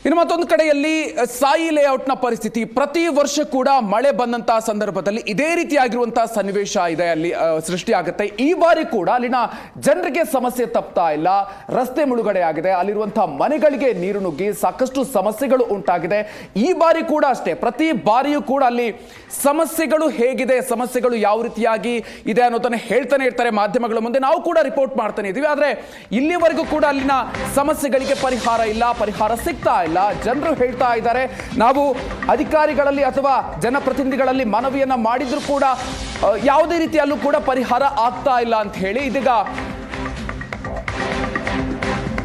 ಇನ್ನು ಮತ್ತೊಂದು ಕಡೆಯಲ್ಲಿ ಸಾಯಿ ಲೇಔಟ್ನ ಪರಿಸ್ಥಿತಿ ಪ್ರತಿ ವರ್ಷ ಕೂಡ ಮಳೆ ಬಂದಂತಹ ಸಂದರ್ಭದಲ್ಲಿ ಇದೇ ರೀತಿಯಾಗಿರುವಂತಹ ಸನ್ನಿವೇಶ ಇದೆ, ಅಲ್ಲಿ ಸೃಷ್ಟಿಯಾಗುತ್ತೆ. ಈ ಬಾರಿ ಕೂಡ ಅಲ್ಲಿನ ಜನರಿಗೆ ಸಮಸ್ಯೆ ತಪ್ತಾ ಇಲ್ಲ. ರಸ್ತೆ ಮುಳುಗಡೆ ಆಗಿದೆ, ಅಲ್ಲಿರುವಂತಹ ಮನೆಗಳಿಗೆ ನೀರು ನುಗ್ಗಿ ಸಾಕಷ್ಟು ಸಮಸ್ಯೆಗಳು ಉಂಟಾಗಿದೆ. ಈ ಬಾರಿ ಕೂಡ ಅಷ್ಟೇ, ಪ್ರತಿ ಬಾರಿಯೂ ಕೂಡ ಅಲ್ಲಿ ಸಮಸ್ಯೆಗಳು ಹೇಗಿದೆ, ಸಮಸ್ಯೆಗಳು ಯಾವ ರೀತಿಯಾಗಿ ಇದೆ ಅನ್ನೋದನ್ನ ಹೇಳ್ತಾನೆ ಇರ್ತಾರೆ ಮಾಧ್ಯಮಗಳ ಮುಂದೆ. ನಾವು ಕೂಡ ರಿಪೋರ್ಟ್ ಮಾಡ್ತಾನೆ ಇದೀವಿ. ಆದ್ರೆ ಇಲ್ಲಿವರೆಗೂ ಕೂಡ ಅಲ್ಲಿನ ಸಮಸ್ಯೆಗಳಿಗೆ ಪರಿಹಾರ ಇಲ್ಲ, ಪರಿಹಾರ ಸಿಗ್ತಾ ಇಲ್ಲ. ಜನರು ಹೇಳ್ತಾ ಇದ್ದಾರೆ, ನಾವು ಅಧಿಕಾರಿಗಳಲ್ಲಿ ಅಥವಾ ಜನಪ್ರತಿನಿಧಿಗಳಲ್ಲಿ ಮನವಿಯನ್ನ ಮಾಡಿದ್ರು ಕೂಡ ಯಾವುದೇ ರೀತಿಯಲ್ಲೂ ಕೂಡ ಪರಿಹಾರ ಆಗ್ತಾ ಇಲ್ಲ ಅಂತ ಹೇಳಿ ಇದೀಗ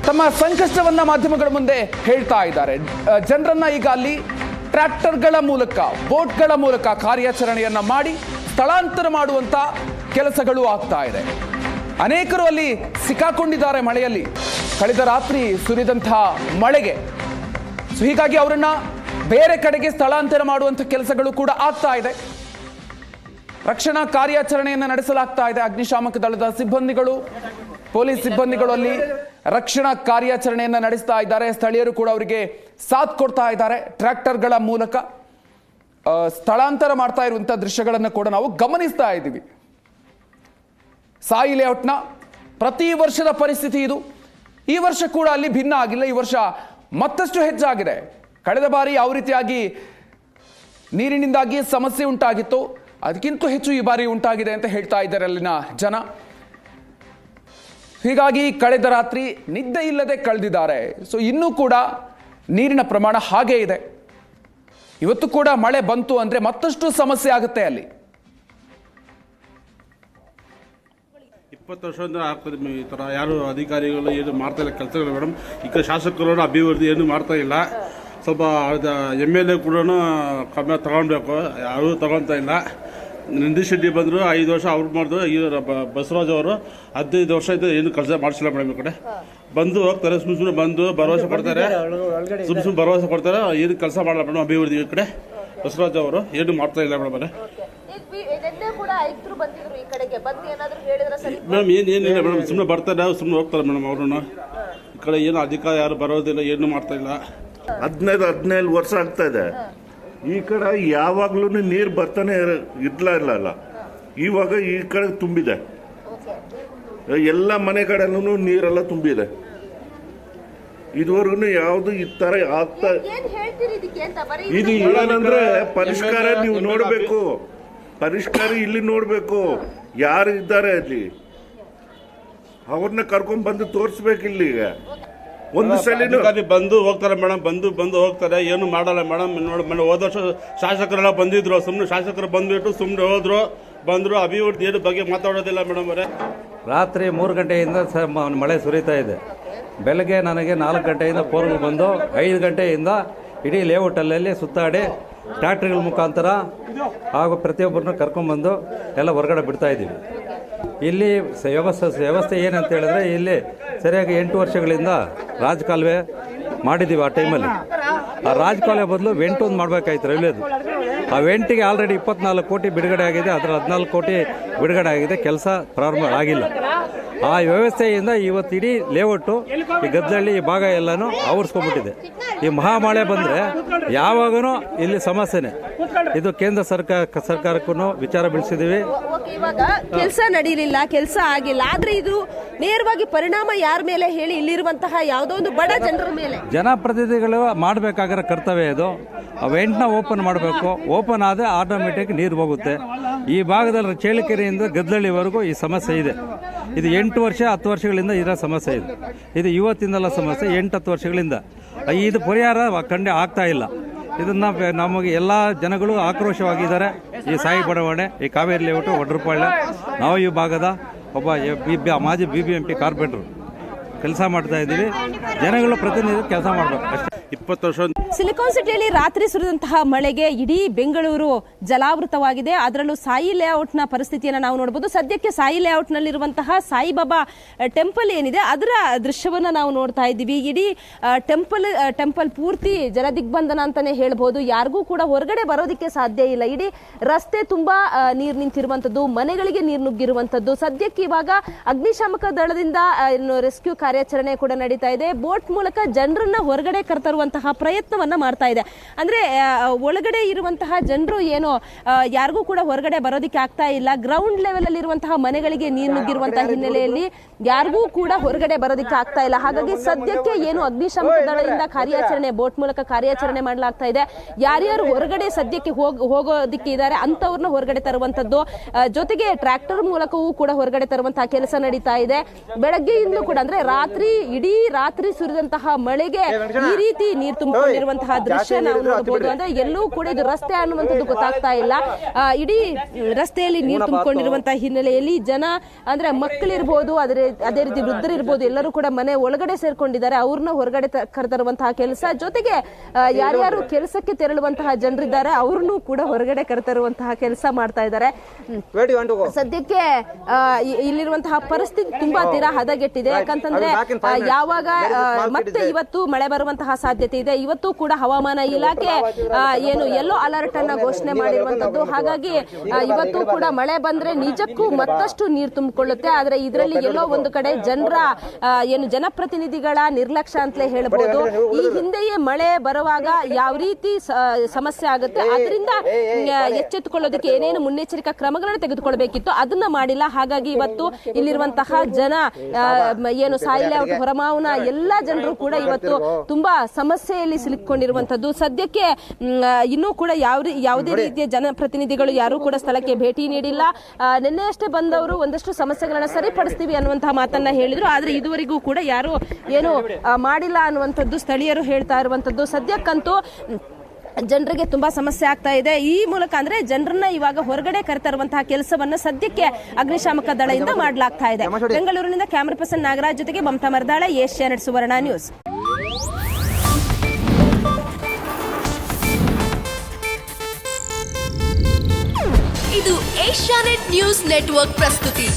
ತಮ್ಮ ಸಂಕಷ್ಟವನ್ನ ಮಾಧ್ಯಮಗಳ ಮುಂದೆ ಹೇಳ್ತಾ ಇದ್ದಾರೆ. ಜನರನ್ನ ಈಗ ಅಲ್ಲಿ ಟ್ರ್ಯಾಕ್ಟರ್ಗಳ ಮೂಲಕ, ಬೋಟ್ಗಳ ಮೂಲಕ ಕಾರ್ಯಾಚರಣೆಯನ್ನ ಮಾಡಿ ಸ್ಥಳಾಂತರ ಮಾಡುವಂತ ಕೆಲಸಗಳು ಆಗ್ತಾ ಇದೆ. ಅನೇಕರು ಅಲ್ಲಿ ಸಿಕ್ಕಾಕೊಂಡಿದ್ದಾರೆ ಮಳೆಯಲ್ಲಿ, ಕಳೆದ ರಾತ್ರಿ ಸುರಿದಂತಹ ಮಳೆಗೆ. ಸೊ ಹೀಗಾಗಿ ಅವರನ್ನ ಬೇರೆ ಕಡೆಗೆ ಸ್ಥಳಾಂತರ ಮಾಡುವಂಥ ಕೆಲಸಗಳು ಕೂಡ ಆಗ್ತಾ ಇದೆ. ರಕ್ಷಣಾ ಕಾರ್ಯಾಚರಣೆಯನ್ನು ನಡೆಸಲಾಗ್ತಾ ಇದೆ. ಅಗ್ನಿಶಾಮಕ ದಳದ ಸಿಬ್ಬಂದಿಗಳು, ಪೊಲೀಸ್ ಸಿಬ್ಬಂದಿಗಳು ಅಲ್ಲಿ ರಕ್ಷಣಾ ಕಾರ್ಯಾಚರಣೆಯನ್ನು ನಡೆಸ್ತಾ ಇದ್ದಾರೆ. ಸ್ಥಳೀಯರು ಕೂಡ ಅವರಿಗೆ ಸಾಥ್ ಕೊಡ್ತಾ ಇದ್ದಾರೆ. ಟ್ರ್ಯಾಕ್ಟರ್ಗಳ ಮೂಲಕ ಸ್ಥಳಾಂತರ ಮಾಡ್ತಾ ಇರುವಂಥ ದೃಶ್ಯಗಳನ್ನು ಕೂಡ ನಾವು ಗಮನಿಸ್ತಾ ಇದ್ದೀವಿ. ಸಾಯಿ ಲೇಔಟ್ನ ಪ್ರತಿ ವರ್ಷದ ಪರಿಸ್ಥಿತಿ ಇದು. ಈ ವರ್ಷ ಕೂಡ ಅಲ್ಲಿ ಭಿನ್ನ ಆಗಿಲ್ಲ. ಈ ವರ್ಷ ಮತ್ತಷ್ಟು ಹೆಚ್ಚಾಗಿದೆ. ಕಳೆದ ಬಾರಿ ಯಾವ ರೀತಿಯಾಗಿ ನೀರಿನಿಂದಾಗಿ ಸಮಸ್ಯೆ ಉಂಟಾಗಿತ್ತು, ಅದಕ್ಕಿಂತ ಹೆಚ್ಚು ಈ ಬಾರಿ ಉಂಟಾಗಿದೆ ಅಂತ ಹೇಳ್ತಾ ಇದ್ದಾರೆ ಅಲ್ಲಿನ ಜನ. ಹೀಗಾಗಿ ಕಳೆದ ರಾತ್ರಿ ನಿದ್ದೆ ಇಲ್ಲದೆ ಕಳೆದಿದ್ದಾರೆ. ಸೊ ಇನ್ನೂ ಕೂಡ ನೀರಿನ ಪ್ರಮಾಣ ಹಾಗೇ ಇದೆ. ಇವತ್ತು ಕೂಡ ಮಳೆ ಬಂತು ಅಂದ್ರೆ ಮತ್ತಷ್ಟು ಸಮಸ್ಯೆ ಆಗುತ್ತೆ ಅಲ್ಲಿ. 20 ವರ್ಷದಿಂದ ಆಗ್ತದೆ ಈ ಥರ. ಯಾರು ಅಧಿಕಾರಿಗಳು ಏನು ಮಾಡ್ತಾ ಇಲ್ಲ ಕೆಲಸಗಳು ಮೇಡಮ್. ಈ ಕಡೆ ಶಾಸಕರು ಅಭಿವೃದ್ಧಿ ಏನು ಮಾಡ್ತಾ ಇಲ್ಲ. ಸ್ವಲ್ಪ MLA ಕೂಡ ಕಮ್ಮಿ ತಗೊಳ್ಬೇಕು, ಯಾರೂ ತಗೊಳ್ತಾ ಇಲ್ಲ. ನಂದೀಶ್ ಶೆಟ್ಟಿ ಬಂದರು 5 ವರ್ಷ ಅವ್ರು ಮಾಡಿದ್ರು. ಈ ಬಸವರಾಜ್ ಅವರು 15 ವರ್ಷ ಇದ್ದು ಏನು ಕೆಲಸ ಮಾಡಿಸಿಲ್ಲ ಮೇಡಮ್. ಈ ಕಡೆ ಬಂದು ಹೋಗ್ತಾರೆ, ಸುಮ್ಮನೆ ಬಂದು ಭರವಸೆ ಕೊಡ್ತಾರೆ, ಸುಮ್ಮನೆ ಭರವಸೆ ಕೊಡ್ತಾರೆ, ಏನು ಕೆಲಸ ಮಾಡಲ್ಲ ಮೇಡಮ್. ಅಭಿವೃದ್ಧಿ ಈ ಕಡೆ ಬಸವರಾಜ್ ಅವರು ಏನು ಮಾಡ್ತಾ ಇಲ್ಲ ಮೇಡಮ್. ಮೇಡಮ್ ಏನಿಲ್ಲ ಮೇಡಮ್, ಸುಮ್ಮನೆ ಬರ್ತಾರೆ, ಸುಮ್ಮನೆ ಹೋಗ್ತಾರೆ ಮೇಡಮ್. ಅವ್ರನ್ನ ಈ ಕಡೆ ಏನು ಅಧಿಕಾರ ಯಾರು ಬರೋದಿಲ್ಲ, ಏನು ಮಾಡ್ತಾ ಇಲ್ಲ. 15 ವರ್ಷ ಆಗ್ತಾ ಇದೆ. ಈ ಕಡೆ ಯಾವಾಗ್ಲೂ ನೀರು ಬರ್ತಾನೆ ಇರ್ಲಿಲ್ಲ. ಇವಾಗ ಈ ಕಡೆ ತುಂಬಿದೆ, ಎಲ್ಲ ಮನೆ ಕಡೆನೂ ನೀರೆಲ್ಲ ತುಂಬಿದೆ. ಇದುವರೆಗೂ ಯಾವ್ದು ಈ ತರ ಆಗ್ತಾ ಇದು ಏನಂದ್ರೆ ಪರಿಷ್ಕಾರ ನೀವು ನೋಡ್ಬೇಕು. ಪರಿಷ್ಕಾರ ಇಲ್ಲಿ ನೋಡ್ಬೇಕು, ಯಾರು ಇದ್ದಾರೆ ಅಲ್ಲಿ ಅವ್ರನ್ನ ಕರ್ಕೊಂಡ್ ಬಂದು ತೋರಿಸ್ಬೇಕು. ಇಲ್ಲಿ ಒಂದು ಸಲ ಬಂದು ಹೋಗ್ತಾರೆ ಮೇಡಮ್, ಬಂದು ಹೋಗ್ತಾರೆ, ಏನು ಮಾಡಲ್ಲ ಮೇಡಮ್. ನೋಡಿ ಹೋದ ವರ್ಷ ಶಾಸಕರೆಲ್ಲ ಬಂದಿದ್ರು, ಸುಮ್ಮನೆ ಶಾಸಕರು ಬಂದ್ಬಿಟ್ಟು ಸುಮ್ಮನೆ ಬಂದ್ರು. ಅಭಿವೃದ್ಧಿ ಏನು ಬಗ್ಗೆ ಮಾತಾಡೋದಿಲ್ಲ ಮೇಡಮ್ ಅವರೇ. ರಾತ್ರಿ 3 ಗಂಟೆಯಿಂದ ಮಳೆ ಸುರಿತಾ ಇದೆ. ಬೆಳಗ್ಗೆ ನನಗೆ 4 ಗಂಟೆಯಿಂದ ಫೋನ್ಗಳು ಬಂದು 5 ಗಂಟೆಯಿಂದ ಇಡೀ ಲೇಔಟಲ್ಲಿ ಸುತ್ತಾಡಿ ಟ್ರ್ಯಾಕ್ಟರ್ಗಳ ಮುಖಾಂತರ ಹಾಗೂ ಪ್ರತಿಯೊಬ್ಬರನ್ನ ಕರ್ಕೊಂಡ್ಬಂದು ಎಲ್ಲ ಹೊರಗಡೆ ಬಿಡ್ತಾ ಇದ್ದೀವಿ. ಇಲ್ಲಿ ವ್ಯವಸ್ಥೆ ಏನಂತ ಹೇಳಿದ್ರೆ, ಇಲ್ಲಿ ಸರಿಯಾಗಿ 8 ವರ್ಷಗಳಿಂದ ರಾಜಕಾಲುವೆ ಮಾಡಿದ್ದೀವಿ. ಆ ಟೈಮಲ್ಲಿ ಆ ರಾಜಕಾಲುವೆ ಬದಲು ವೆಂಟ್ ಒಂದು ಮಾಡಬೇಕಾಯ್ತು, ರೈಲ್ವೇದು. ಆ ವೆಂಟಿಗೆ ಆಲ್ರೆಡಿ 24 ಕೋಟಿ ಬಿಡುಗಡೆ ಆಗಿದೆ. ಅದರ 14 ಕೋಟಿ ಬಿಡುಗಡೆ ಆಗಿದೆ, ಕೆಲಸ ಪ್ರಾರಂಭ ಆಗಿಲ್ಲ. ಆ ವ್ಯವಸ್ಥೆಯಿಂದ ಇವತ್ತು ಇಡೀ ಲೇಔಟು, ಈ ಗದ್ದಳ್ಳಿ ಈ ಭಾಗ ಎಲ್ಲನೂ ಆವರಿಸ್ಕೊಂಡ್ಬಿಟ್ಟಿದೆ. ಈ ಮಹಾಮಳೆ ಬಂದರೆ ಯಾವಾಗೂ ಇಲ್ಲಿ ಸಮಸ್ಯೆನೆ. ಇದು ಕೇಂದ್ರ ಸರ್ಕಾರಕ್ಕೂ ವಿಚಾರ ಬೀಳಿಸಿದ್ದೀವಿ. ಇವಾಗ ಕೆಲಸ ನಡೀಲಿಲ್ಲ, ಕೆಲಸ ಆಗಿಲ್ಲ, ಆದ್ರೆ ಇದು ನೇರವಾಗಿ ಪರಿಣಾಮ ಯಾರ ಮೇಲೆ ಹೇಳಿ, ಇಲ್ಲಿರುವಂತಹ ಯಾವುದೋ ಒಂದು ಬಡ ಜನರ ಮೇಲೆ. ಜನಪ್ರತಿನಿಧಿಗಳು ಮಾಡಬೇಕಾಗಿರೋ ಕರ್ತವ್ಯ ಇದು. ವೆಂಟ್ನ ಓಪನ್ ಮಾಡಬೇಕು. ಓಪನ್ ಆದರೆ ಆಟೋಮೆಟಿಕ್ ನೀರು ಹೋಗುತ್ತೆ. ಈ ಭಾಗದಲ್ಲಿ ಚೇಳಿಕೆರೆಯಿಂದ ಗದ್ದಳ್ಳಿವರೆಗೂ ಈ ಸಮಸ್ಯೆ ಇದೆ. ಇದು 8 ವರ್ಷ 10 ವರ್ಷಗಳಿಂದ ಇರೋ ಸಮಸ್ಯೆ ಇದೆ. ಇದು ಇವತ್ತಿಂದಲ್ಲ ಸಮಸ್ಯೆ, 8-10 ವರ್ಷಗಳಿಂದ. ಇದು ಪರಿಹಾರ ಕಂಡು ಆಗ್ತಾ ಇಲ್ಲ. ಇದನ್ನ ನಮಗೆ ಎಲ್ಲ ಜನಗಳು ಆಕ್ರೋಶವಾಗಿದ್ದಾರೆ. ಈ ಸಾಯಿ ಬಡಾವಣೆ, ಈ ಕಾವೇರಿ ಲೇಔಟು, ಒಡ್ರಪಾಳ್ಯ, ನಾವು ಈ ಭಾಗದ ಒಬ್ಬ ಮಾಜಿ BBMP ಕಾರ್ಪೊರೇಟರ್ ಕೆಲಸ ಮಾಡ್ತಾ ಇದ್ದೀವಿ. ಜನಗಳು ಪ್ರತಿನಿಧಿ ಕೆಲಸ ಮಾಡಬೇಕು ಅಷ್ಟೇ. 20 ವರ್ಷ ಸಿಲಿಕಾನ್ ಸಿಟಿಯಲ್ಲಿ ರಾತ್ರಿ ಸುರಿದಂತಹ ಮಳೆಗೆ ಇಡೀ ಬೆಂಗಳೂರು ಜಲಾವೃತವಾಗಿದೆ. ಅದರಲ್ಲೂ ಸಾಯಿ ಲೇಔಟ್ನ ಪರಿಸ್ಥಿತಿಯನ್ನು ನಾವು ನೋಡಬಹುದು. ಸದ್ಯಕ್ಕೆ ಸಾಯಿ ಲೇಔಟ್ನಲ್ಲಿರುವಂತಹ ಸಾಯಿಬಾಬಾ ಟೆಂಪಲ್ ಏನಿದೆ ಅದರ ದೃಶ್ಯವನ್ನು ನಾವು ನೋಡ್ತಾ ಇದ್ದೀವಿ. ಇಡೀ ಟೆಂಪಲ್ ಪೂರ್ತಿ ಜಲದಿಗ್ಬಂಧನ ಅಂತಾನೆ ಹೇಳ್ಬಹುದು. ಯಾರಿಗೂ ಕೂಡ ಹೊರಗಡೆ ಬರೋದಕ್ಕೆ ಸಾಧ್ಯ ಇಲ್ಲ. ಇಡೀ ರಸ್ತೆ ತುಂಬಾ ನೀರು ನಿಂತಿರುವಂತದ್ದು, ಮನೆಗಳಿಗೆ ನೀರು ನುಗ್ಗಿರುವಂತದ್ದು. ಸದ್ಯಕ್ಕೆ ಇವಾಗ ಅಗ್ನಿಶಾಮಕ ದಳದಿಂದ ರೆಸ್ಕ್ಯೂ ಕಾರ್ಯಾಚರಣೆ ಕೂಡ ನಡೀತಾ ಇದೆ. ಬೋಟ್ ಮೂಲಕ ಜನರನ್ನ ಹೊರಗಡೆ ಕರ್ತರುವಂತ ಮಾಡುವಂತಹ ಪ್ರಯತ್ನವನ್ನ ಮಾಡ್ತಾ ಇದೆ. ಅಂದ್ರೆ ಒಳಗಡೆ ಇರುವಂತಹ ಜನರು ಏನು ಯಾರಿಗೂ ಕೂಡ ಹೊರಗಡೆ ಬರೋದಿಕ್ಕೆ ಆಗ್ತಾ ಇಲ್ಲ. ಗ್ರೌಂಡ್ ಲೆವೆಲ್ ಅಲ್ಲಿ ಇರುವಂತಹ ಮನೆಗಳಿಗೆ ನೀರು ನುಗ್ಗಿರುವಂತಹ ಹಿನ್ನೆಲೆಯಲ್ಲಿ ಯಾರಿಗೂ ಕೂಡ ಹೊರಗಡೆ ಬರೋದಿಕ್ಕೆ ಆಗ್ತಾ ಇಲ್ಲ. ಹಾಗಾಗಿ ಸದ್ಯಕ್ಕೆ ಏನು ಅಗ್ನಿಶಾಮಕ ದಳದಿಂದ ಕಾರ್ಯಾಚರಣೆ ಬೋಟ್ ಮೂಲಕ ಕಾರ್ಯಾಚರಣೆ ಮಾಡಲಾಗ್ತಾ ಇದೆ. ಯಾರ್ಯಾರು ಹೊರಗಡೆ ಸದ್ಯಕ್ಕೆ ಹೋಗೋದಿಕ್ಕೆ ಇದ್ದಾರೆ ಅಂತವ್ರನ್ನ ಹೊರಗಡೆ ತರುವಂತದ್ದು, ಜೊತೆಗೆ ಟ್ರ್ಯಾಕ್ಟರ್ ಮೂಲಕವೂ ಕೂಡ ಹೊರಗಡೆ ತರುವಂತಹ ಕೆಲಸ ನಡೀತಾ ಇದೆ. ಬೆಳಗ್ಗೆಯಿಂದಲೂ ಕೂಡ ಅಂದ್ರೆ ಇಡೀ ರಾತ್ರಿ ಸುರಿದಂತಹ ಮಳೆಗೆ ಈ ರೀತಿ ನೀರು ತುಂಬಿಕೊಂಡಿರುವಂತಹ ದೃಶ್ಯ ನಾವು ನೋಡಬಹುದು. ಅಂದ್ರೆ ಎಲ್ಲೂ ಕೂಡ ಇದು ರಸ್ತೆ ಅನ್ನುವಂಥದ್ದು ಗೊತ್ತಾಗ್ತಾ ಇಲ್ಲ. ಇಡೀ ರಸ್ತೆಯಲ್ಲಿ ನೀರು ತುಂಬಿಕೊಂಡಿರುವಂತಹ ಹಿನ್ನೆಲೆಯಲ್ಲಿ ಜನ ಅಂದ್ರೆ ಮಕ್ಕಳಿರ್ಬೋದು, ಅದೇ ರೀತಿ ವೃದ್ಧರಿರ್ಬೋದು, ಎಲ್ಲರೂ ಕೂಡ ಮನೆ ಒಳಗಡೆ ಸೇರ್ಕೊಂಡಿದ್ದಾರೆ. ಅವ್ರನ್ನ ಹೊರಗಡೆ ಕರೆತರುವಂತಹ ಕೆಲಸ, ಜೊತೆಗೆ ಯಾರ್ಯಾರು ಕೆಲಸಕ್ಕೆ ತೆರಳುವಂತಹ ಜನರಿದ್ದಾರೆ ಅವ್ರನ್ನೂ ಕೂಡ ಹೊರಗಡೆ ಕರೆತರುವಂತಹ ಕೆಲಸ ಮಾಡ್ತಾ ಇದ್ದಾರೆ. ಸದ್ಯಕ್ಕೆ ಇಲ್ಲಿರುವಂತಹ ಪರಿಸ್ಥಿತಿ ತುಂಬಾ ತೀರಾ ಹದಗೆಟ್ಟಿದೆ. ಯಾಕಂತಂದ್ರೆ ಯಾವಾಗ ಮತ್ತೆ ಇವತ್ತು ಮಳೆ ಬರುವಂತಹ ಸಾಧ್ಯತೆ ಇದೆ. ಇವತ್ತು ಕೂಡ ಹವಾಮಾನ ಇಲಾಖೆ ಏನು ಯೆಲ್ಲೋ ಅಲರ್ಟ್ ಅನ್ನ ಘೋಷಣೆ ಮಾಡಿರುವಂತದ್ದು. ಹಾಗಾಗಿ ಇವತ್ತು ಕೂಡ ಮಳೆ ಬಂದ್ರೆ ನಿಜಕ್ಕೂ ಮತ್ತಷ್ಟು ನೀರು ತುಂಬಿಕೊಳ್ಳುತ್ತೆ. ಆದ್ರೆ ಇದರಲ್ಲಿ ಎಲ್ಲೋ ಒಂದು ಕಡೆ ಜನಪ್ರತಿನಿಧಿಗಳ ನಿರ್ಲಕ್ಷ್ಯ ಅಂತಲೇ ಹೇಳಬಹುದು. ಈ ಹಿಂದೆಯೇ ಮಳೆ ಬರುವಾಗ ಯಾವ ರೀತಿ ಸಮಸ್ಯೆ ಆಗುತ್ತೆ ಅದರಿಂದ ಎಚ್ಚೆತ್ತುಕೊಳ್ಳೋದಕ್ಕೆ ಏನೇನು ಮುನ್ನೆಚ್ಚರಿಕಾ ಕ್ರಮಗಳನ್ನು ತೆಗೆದುಕೊಳ್ಬೇಕಿತ್ತು ಅದನ್ನ ಮಾಡಿಲ್ಲ. ಹಾಗಾಗಿ ಇವತ್ತು ಇಲ್ಲಿರುವಂತಹ ಜನ ಏನು ಸಾಯಿ ಲೇಔಟ್ ಹೊರಮಾವನ ಎಲ್ಲಾ ಜನರು ಕೂಡ ಇವತ್ತು ತುಂಬಾ ಸಮಸ್ಯೆಯಲ್ಲಿ ಸಿಲುಕೊಂಡಿರುವಂತದ್ದು. ಸದ್ಯಕ್ಕೆ ಇನ್ನೂ ಕೂಡ ಯಾವುದೇ ರೀತಿಯ ಜನಪ್ರತಿನಿಧಿಗಳು ಯಾರು ಕೂಡ ಸ್ಥಳಕ್ಕೆ ಭೇಟಿ ನೀಡಿಲ್ಲ. ನಿನ್ನೆ ಅಷ್ಟೇ ಬಂದವರು ಒಂದಷ್ಟು ಸಮಸ್ಯೆಗಳನ್ನ ಸರಿಪಡಿಸ್ತೀವಿ ಅನ್ನುವಂತಹ ಮಾತನ್ನ ಹೇಳಿದ್ರು. ಆದ್ರೆ ಇದುವರೆಗೂ ಕೂಡ ಯಾರು ಏನು ಮಾಡಿಲ್ಲ ಅನ್ನುವಂಥದ್ದು ಸ್ಥಳೀಯರು ಹೇಳ್ತಾ ಇರುವಂತದ್ದು. ಸದ್ಯಕ್ಕಂತೂ ಜನರಿಗೆ ತುಂಬಾ ಸಮಸ್ಯೆ ಆಗ್ತಾ ಇದೆ. ಈ ಮೂಲಕ ಅಂದ್ರೆ ಜನರನ್ನ ಇವಾಗ ಹೊರಗಡೆ ಕರೆತರುವಂತಹ ಕೆಲಸವನ್ನ ಸದ್ಯಕ್ಕೆ ಅಗ್ನಿಶಾಮಕ ದಳದಿಂದ ಮಾಡಲಾಗ್ತಾ ಇದೆ. ಬೆಂಗಳೂರಿನಿಂದ ಕ್ಯಾಮರಾ ಪರ್ಸನ್ ನಾಗರಾಜ್ ಜೊತೆಗೆ ಮಮತಾ ಮರ್ದಾಳೆ, ಏಷ್ಯಾನೆಟ್ ಸುವರ್ಣ ನ್ಯೂಸ್. ಇದು ಏಷ್ಯಾನೆಟ್ ನ್ಯೂಸ್ ನೆಟ್ವರ್ಕ್ ಪ್ರಸ್ತುತಿ.